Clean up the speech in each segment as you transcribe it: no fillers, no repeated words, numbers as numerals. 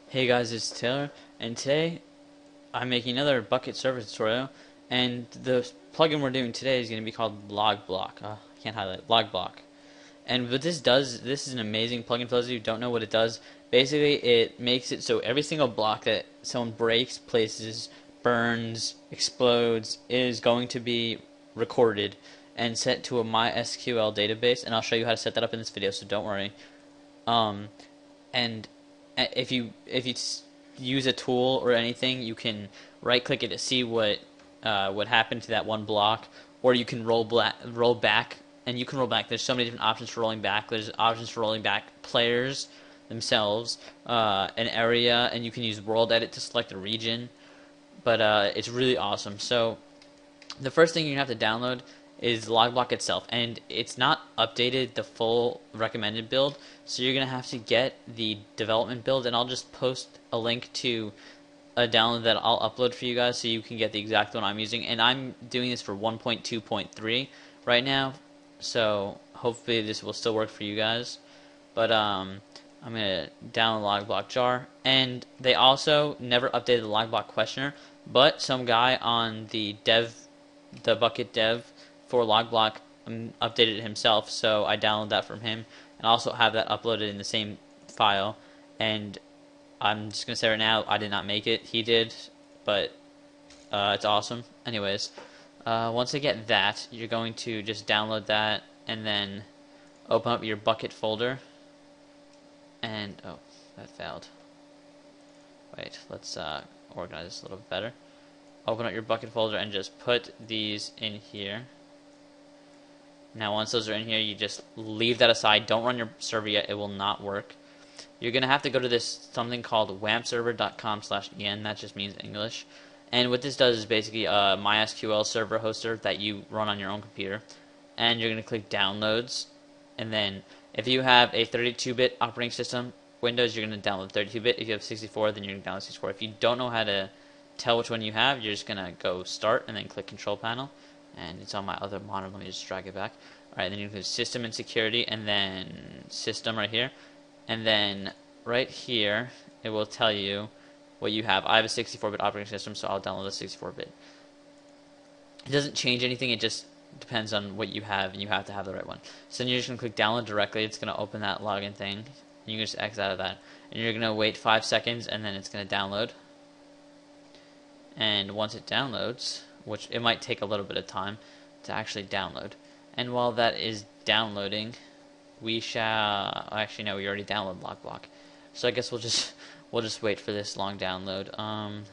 Hey guys, it's Taylor, and today I'm making another Bukkit server tutorial, and the plugin we're doing today is going to be called LogBlock. I can't highlight LogBlock. And what this does, this is an amazing plugin for those of you who don't know what it does. Basically, it makes it so every single block that someone breaks, places, burns, explodes is going to be recorded and set to a MySQL database, and I'll show you how to set that up in this video, so don't worry. Um, and if you use a tool or anything, you can right click it to see what happened to that one block, or you can roll back, and you can roll back. There's so many different options for rolling back. There's options for rolling back players themselves, an area, and you can use world edit to select a region. But it's really awesome. So the first thing you have to download is LogBlock itself, and it's not updated the full recommended build, so you're gonna have to get the development build, and I'll just post a link to a download that I'll upload for you guys so you can get the exact one I'm using. And I'm doing this for 1.2.3 right now, so hopefully this will still work for you guys. But I'm gonna download LogBlock jar, and they also never updated the LogBlock questioner, but some guy on the Bukkit dev for LogBlock updated it himself, so I downloaded that from him, and also have that uploaded in the same file. And I'm just gonna say right now, I did not make it, he did, but it's awesome. Anyways, once I get that, you're going to just download that, and then open up your Bukkit folder, and oh, that failed. Wait, let's organize this a little bit better. Open up your Bukkit folder and just put these in here. Now once those are in here, you just leave that aside. Don't run your server yet, it will not work. You're going to have to go to this something called wampserver.com/en, that just means English. And what this does is basically a MySQL Server hoster that you run on your own computer. And you're going to click downloads, and then if you have a 32-bit operating system Windows, you're going to download 32-bit. If you have 64, then you're going to download 64. If you don't know how to tell which one you have, you're just going to go start and then click control panel. And it's on my other monitor. Let me just drag it back. Alright, then you click system and security, and then system right here. And then right here, it will tell you what you have. I have a 64-bit operating system, so I'll download a 64-bit. It doesn't change anything, it just depends on what you have, and you have to have the right one. So then you're just going to click download directly. It's going to open that login thing. You can just exit out of that. And you're going to wait 5 seconds, and then it's going to download. And once it downloads, which it might take a little bit of time to actually download. And while that is downloading, we shall actually no, we already downloaded LogBlock. So I guess we'll just wait for this long download.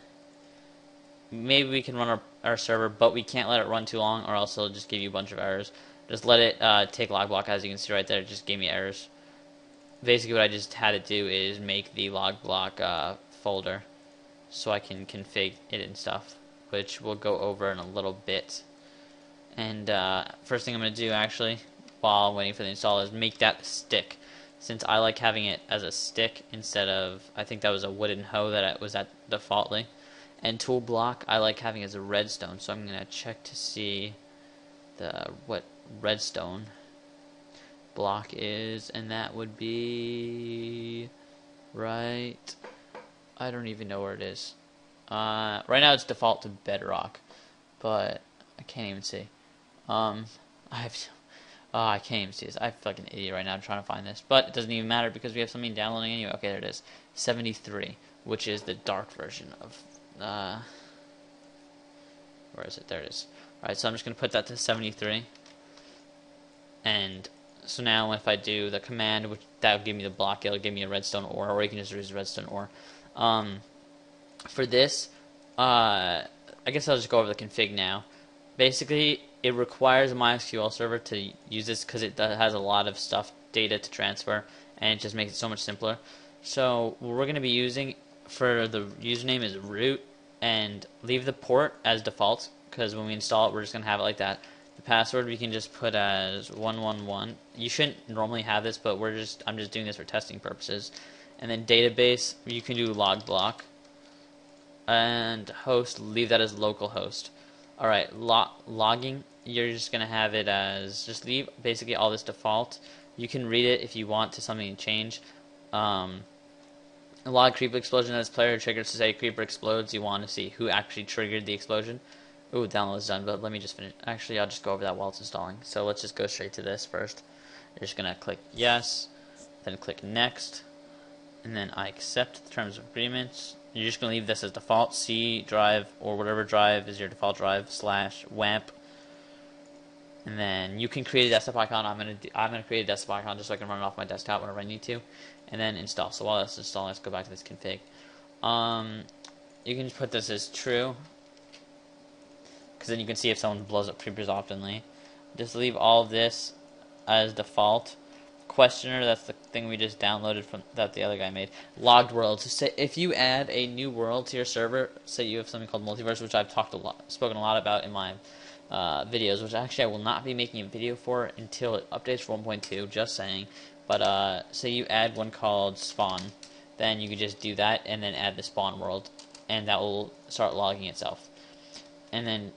Maybe we can run our server, but we can't let it run too long, or else it'll just give you a bunch of errors. Just let it take LogBlock. As you can see right there, it just gave me errors. Basically what I just had to do is make the LogBlock folder so I can config it and stuff, which we'll go over in a little bit. And first thing I'm going to do actually while I'm waiting for the install is make that stick, since I like having it as a stick instead of, I think that was a wooden hoe that it was at defaultly. And tool block I like having as a redstone, so I'm going to check to see what redstone block is, and that would be right, I don't even know where it is. Right now it's default to bedrock, but I can't even see. I can't even see this. I feel like an idiot right now trying to find this, but it doesn't even matter because we have something downloading anyway. Okay, there it is, 73, which is the dark version of. Where is it? There it is. Alright, so I'm just going to put that to 73. And so now if I do the command, which that will give me the block, it'll give me a redstone ore, or you can just use redstone ore. For this, I guess I'll just go over the config now. Basically, it requires a MySQL server to use this because it has a lot of data to transfer, and it just makes it so much simpler. So what we're going to be using for the username is root, and leave the port as default, because when we install it we're just going to have it like that. The password we can just put as 111. You shouldn't normally have this, but I'm just doing this for testing purposes. And then database, you can do LogBlock. And host, leave that as localhost. Alright, logging, you're just going to have it as, just leave basically all this default. You can read it if you want to something to change. log creeper explosion as player triggers to say creeper explodes. You want to see who actually triggered the explosion. Ooh, download is done, but let me just finish. Actually, I'll just go over that while it's installing. So let's just go straight to this first. You're just gonna click yes, then click next, and then I accept the terms of agreements. You're just gonna leave this as default C drive or whatever drive is your default drive / WAMP. And then you can create a desktop icon. I'm gonna create a desktop icon just so I can run it off my desktop whenever I need to, and then install. So while that's installing, let's go back to this config. You can just put this as true, because then you can see if someone blows up creepers oftenly. Just leave all of this as default. Questioner, that's the thing we just downloaded from that the other guy made. Logged world. So say if you add a new world to your server, say you have something called multiverse, which I've spoken a lot about in my videos, which actually I will not be making a video for until it updates for 1.2, just saying. But say you add one called spawn, then you can just do that and then add the spawn world, and that will start logging itself. And then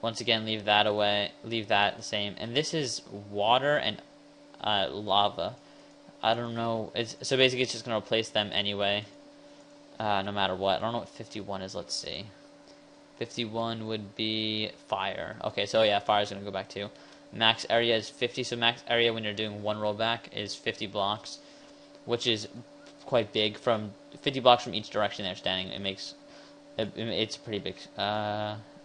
once again, leave that the same. And this is water and lava. I don't know. So basically, it's just going to replace them anyway, no matter what. I don't know what 51 is. Let's see. 51 would be fire. Okay, so yeah, fire is going to go back too. Max area is 50. So max area when you're doing one rollback is 50 blocks, which is quite big. From 50 blocks from each direction they're standing, it's pretty big.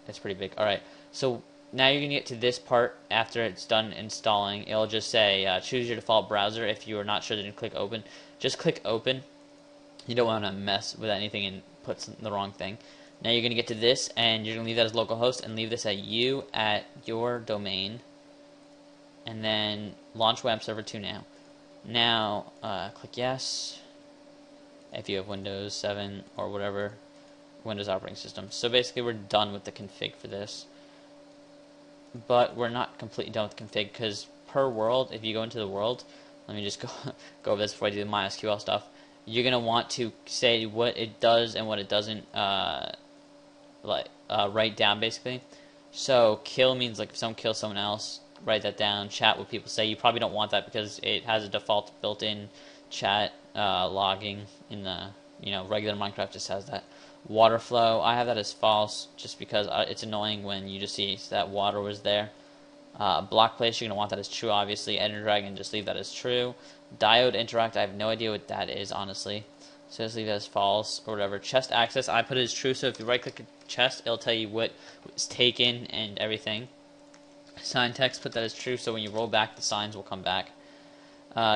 It's pretty big. All right. So now you're going to get to this part after it's done installing. It'll just say choose your default browser. If you are not sure, then click open. Just click open. You don't want to mess with anything and put the wrong thing. Now you're going to get to this, and you're going to leave that as localhost and leave this at you at your domain. And then launch web server 2 now. Now click yes if you have Windows 7 or whatever Windows operating system. So basically we're done with the config for this. But we're not completely done with the config, because per world, if you go into the world, let me just go over this before I do the MySQL stuff. You're going to want to say what it does and what it doesn't write down, basically. So kill means like if someone kills someone else, write that down. Chat, what people say. You probably don't want that because it has a default built-in chat logging in the regular Minecraft just has that. Water flow, I have that as false just because it's annoying when you just see that water was there. Block place, you're going to want that as true, obviously. Ender dragon, just leave that as true. Diode interact, I have no idea what that is, honestly. So just leave that as false or whatever. Chest access, I put it as true, so if you right click a chest, it'll tell you what was taken and everything. Sign text, put that as true, so when you roll back, the signs will come back.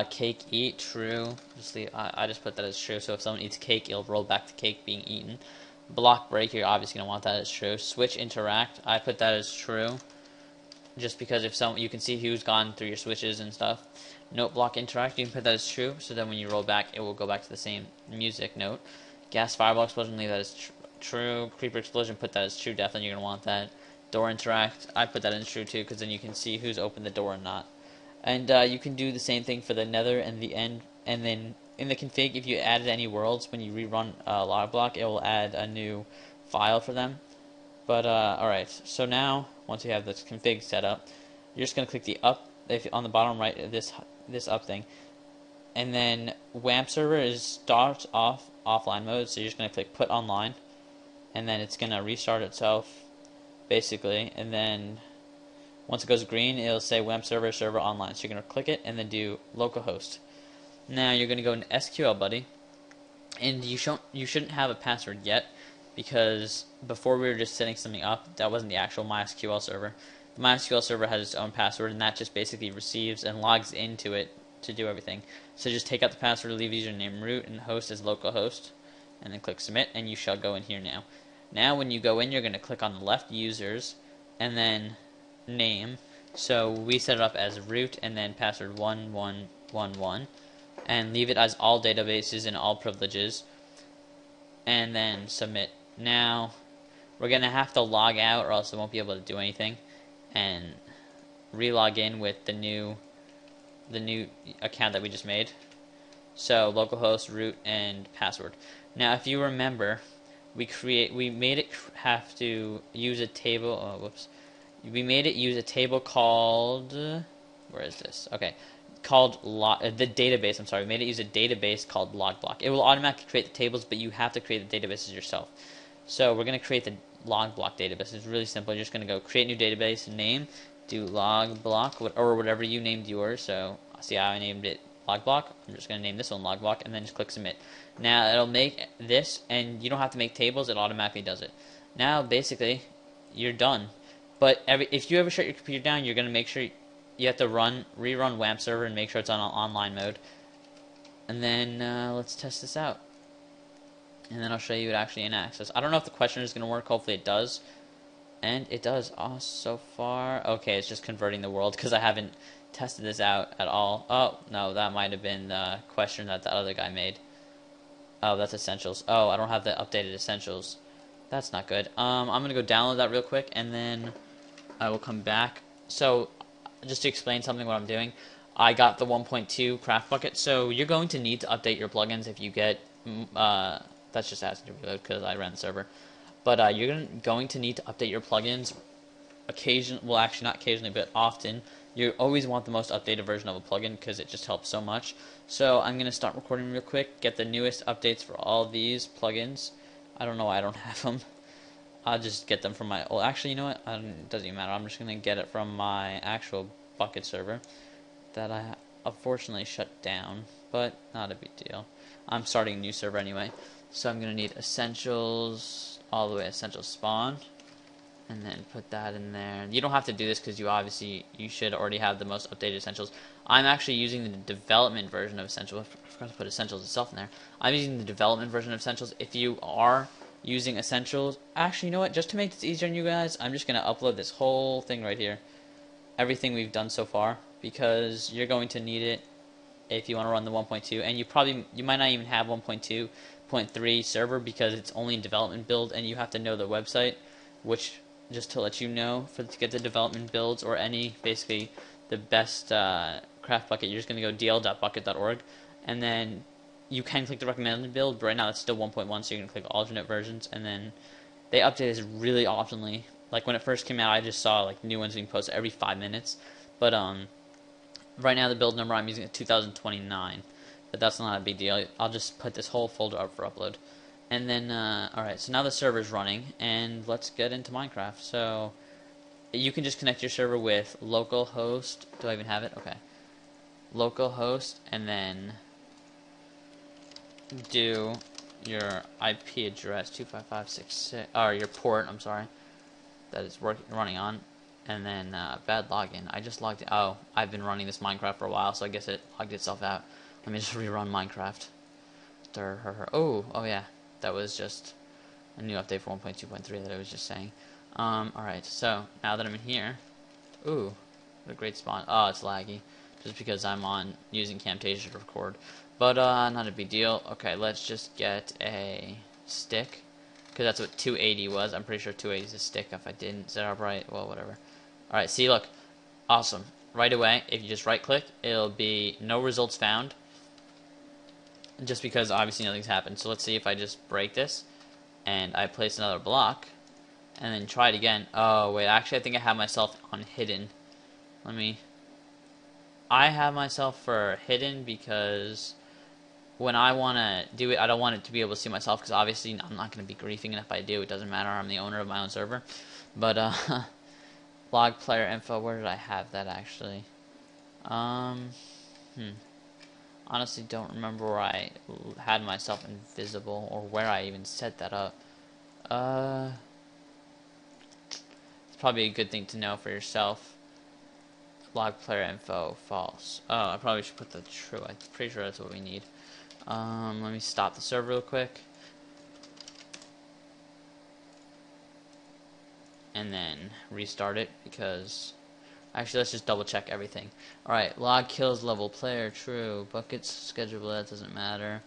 Cake eat, true. Just leave, I just put that as true, so if someone eats cake, it'll roll back the cake being eaten. Block break, you're obviously going to want that as true. Switch interact, I put that as true, just because if you can see who's gone through your switches and stuff. Note block interact, you can put that as true, so then when you roll back, it will go back to the same music note. Gas fireball explosion, leave that as true. Creeper explosion, put that as true, definitely you're going to want that. Door interact, I put that in true too, because then you can see who's opened the door and not. And you can do the same thing for the nether and the end, and then in the config, if you added any worlds, when you rerun LogBlock, it will add a new file for them. But alright, so now once you have this config set up, you're just going to click the up, on the bottom right, this up thing, and then WAMP server starts off offline mode, so you're just going to click put online, and then it's going to restart itself basically, and then once it goes green, it'll say WAMP server online. So you're going to click it and then do localhost. Now you're going to go into SQL Buddy, and you shouldn't have a password yet, because before we were just setting something up, that wasn't the actual MySQL server. The MySQL server has its own password, and that just basically receives and logs into it to do everything. So just take out the password, leave username root, and host as localhost, and then click submit, and you shall go in here now. Now when you go in, you're going to click on the left users, and then name. So we set it up as root and then password 1111, and leave it as all databases and all privileges, and then submit. Now we're gonna have to log out, or else it won't be able to do anything, and re-log in with the new account that we just made. So localhost, root, and password. Now if you remember, we made it have to use a table. We made it use a table called, where is this? Okay, called the database. I'm sorry, we made it use a database called LogBlock. It will automatically create the tables, but you have to create the databases yourself. So we're going to create the LogBlock database. It's really simple. You're just going to go create new database, name, do LogBlock, or whatever you named yours. So see how I named it LogBlock. I'm just going to name this one LogBlock, and then just click submit. Now it'll make this, and you don't have to make tables. It automatically does it. Now basically, you're done. But if you ever shut your computer down, you're going to make sure you have to rerun WAMP server and make sure it's on online mode. And then let's test this out. And then I'll show you it actually in Access. I don't know if the questioner is going to work. Hopefully it does. And it does. Oh, so far. Okay, it's just converting the world because I haven't tested this out at all. Oh, no, that might have been the question that the other guy made. Oh, that's Essentials. Oh, I don't have the updated Essentials. That's not good. I'm going to go download that real quick, and then I will come back. So, just to explain something what I'm doing, I got the 1.2 Craft Bucket. So, you're going to need to update your plugins if you get... that's just asking to reload because I ran the server. But you're going to need to update your plugins well, actually not occasionally, but often. You always want the most updated version of a plugin because it just helps so much. So I'm going to start recording real quick, get the newest updates for all these plugins. I don't know why I don't have them. I'll just get them from my... Well, actually, you know what? It doesn't even matter. I'm just going to get it from my actual Bukkit server that I unfortunately shut down, but not a big deal. I'm starting a new server anyway. So I'm going to need Essentials, all the way Essentials spawn, and then put that in there. You don't have to do this because you should already have the most updated Essentials. I'm actually using the development version of Essentials. I forgot to put Essentials itself in there. I'm using the development version of Essentials. If you are using Essentials, actually, you know what? Just to make this easier on you guys, I'm just going to upload this whole thing right here. Everything we've done so far, because you're going to need it if you want to run the 1.2, and you might not even have 1.2.3 server because it's only in development build, and you have to know the website, which, just to let you know, to get the development builds or basically the best Craft Bucket, you're just going to go dl.bukkit.org, and then you can click the recommended build, but right now it's still 1.1, so you're going to click alternate versions, and then they update this really optionally. Like when it first came out, I just saw like new ones being posted every 5 minutes, but right now the build number I'm using is 2029, but that's not a big deal. I'll just put this whole folder up for upload. And then, alright, so now the server's running, and let's get into Minecraft. So, you can just connect your server with localhost. Do I even have it? Okay. Localhost, and then do your IP address, 25566, or your port, I'm sorry, that it's running on. And then, bad login. I just logged in. Oh, I've been running this Minecraft for a while, so I guess it logged itself out. Let me just rerun Minecraft. Oh yeah. That was just a new update for 1.2.3 that I was just saying. Alright, so now that I'm in here, ooh, what a great spawn. Oh, it's laggy, just because I'm using Camtasia to record. But not a big deal. Okay, let's just get a stick, because that's what 280 was. I'm pretty sure 280 is a stick. If I didn't set it up right, well, whatever. Alright, see, look, awesome. Right away, if you just right click, it'll be no results found. Just because obviously nothing's happened. So let's see if I just break this and I place another block and then try it again. Oh wait, actually I think I have myself on hidden. I have myself for hidden because when I want to do it, I don't want it to be able to see myself, because obviously I'm not going to be griefing, and if I do, it doesn't matter. I'm the owner of my own server. But log player info, where did I have that actually? Honestly don't remember where I had myself invisible or where I even set that up. It's probably a good thing to know for yourself. Log player info false. Oh, I probably should put the true. I'm pretty sure that's what we need. Let me stop the server real quick. And then restart it, because actually let's just double check everything. Alright, log kills level player, true. Buckets schedule, that doesn't matter.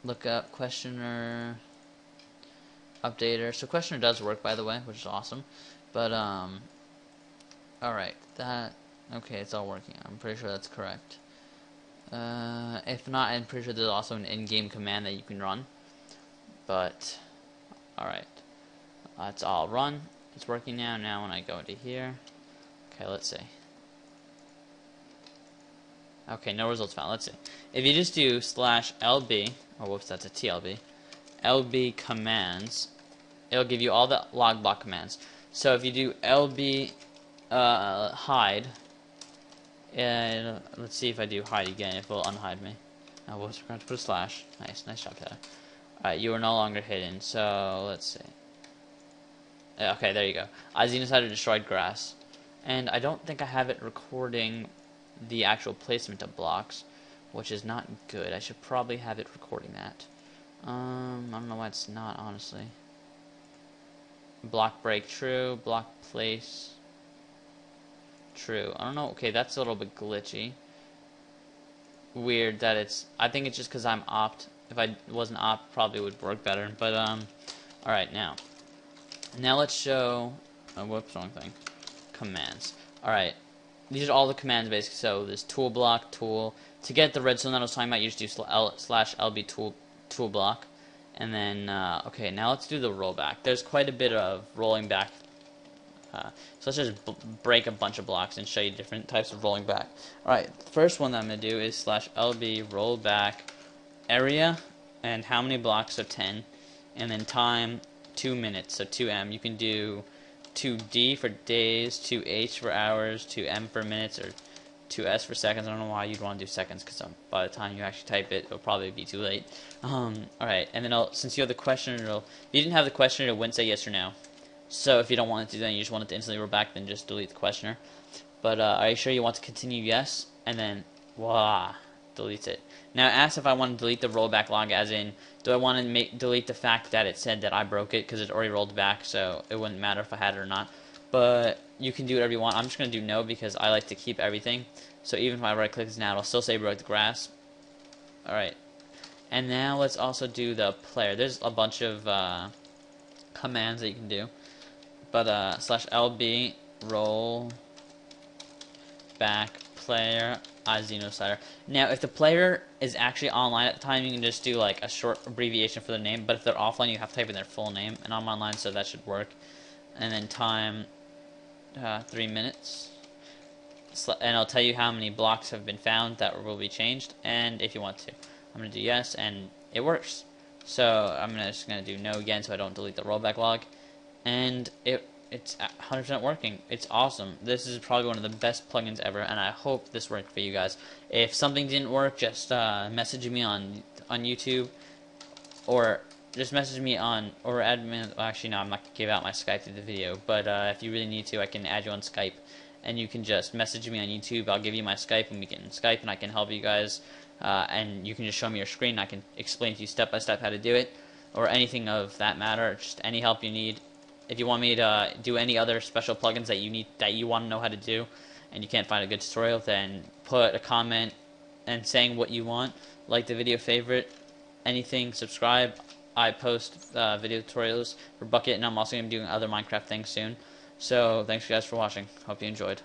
Lookup, questioner, updater. So questioner does work, by the way, which is awesome. But alright, okay, it's all working. I'm pretty sure that's correct. If not, I'm pretty sure there's also an in-game command that you can run. But alright, it's all run. It's working now. Now when I go into here, okay, let's see. Okay, no results found. Let's see. If you just do /lb, oh whoops, that's a TLB, lb commands, it'll give you all the LogBlock commands. So if you do lb hide, and let's see if I do hide again, if it'll unhide me. Oh, whoops, we're going to put a slash. Nice job, Taylor. Alright, you are no longer hidden. So let's see. Okay, there you go. Xenocider destroyed grass. And I don't think I have it recording the actual placement of blocks, which is not good. I should probably have it recording that. I don't know why it's not, honestly. Block break true, block place true. I don't know. Okay, that's a little bit glitchy. Weird that it's. I think it's just because I'm opt. If I wasn't opt, probably would work better. But all right, now let's show. Oh, whoops, wrong thing. Commands. All right, these are all the commands basically. So this tool block tool to get the redstone that I was talking about. You just do /lb tool block, and then okay. Now let's do the rollback. There's quite a bit of rolling back. So let's just break a bunch of blocks and show you different types of rolling back. Alright, the first one that I'm going to do is /lb rollback area, and how many blocks, so 10, and then time 2 minutes, so 2m. You can do 2d for days, 2h for hours, 2m for minutes, or 2s for seconds. I don't know why you'd want to do seconds, because by the time you actually type it, it'll probably be too late. Alright, and then since you have the question, if you didn't have the question, it wouldn't say yes or no. So if you don't want it to do that, you just want it to instantly roll back, then just delete the questioner. But are you sure you want to continue? Yes, and then voila, deletes it. Now it asks if I want to delete the rollback log, as in, do I want to delete the fact that it said that I broke it, because it already rolled back, so it wouldn't matter if I had it or not. But you can do whatever you want. I'm just going to do no, because I like to keep everything. So even if I right click this now, it'll still say broke the grass. Alright, and now let's also do the player. There's a bunch of commands that you can do. But /lb roll back player Xenocider. Now, if the player is actually online at the time, you can just do like a short abbreviation for the name. But if they're offline, you have to type in their full name. And I'm online, so that should work. And then time 3 minutes. And I'll tell you how many blocks have been found that will be changed. And if you want to, I'm gonna do yes, and it works. So I'm just gonna do no again, so I don't delete the rollback log. And it's 100% working. It's awesome. This is probably one of the best plugins ever, and I hope this worked for you guys. If something didn't work, just message me on YouTube, or just message me on, or add me. Well, actually, no, I'm not gonna give out my Skype through the video. But if you really need to, I can add you on Skype, and you can just message me on YouTube. I'll give you my Skype, and we can Skype, and I can help you guys. And you can just show me your screen. And I can explain to you step by step how to do it, or anything of that matter. Just any help you need. If you want me to do any other special plugins that you want to know how to do, and you can't find a good tutorial, then put a comment and saying what you want, like the video, favorite, anything, subscribe. I post video tutorials for Bukkit, and I'm also going to be doing other Minecraft things soon. So thanks you guys for watching. Hope you enjoyed.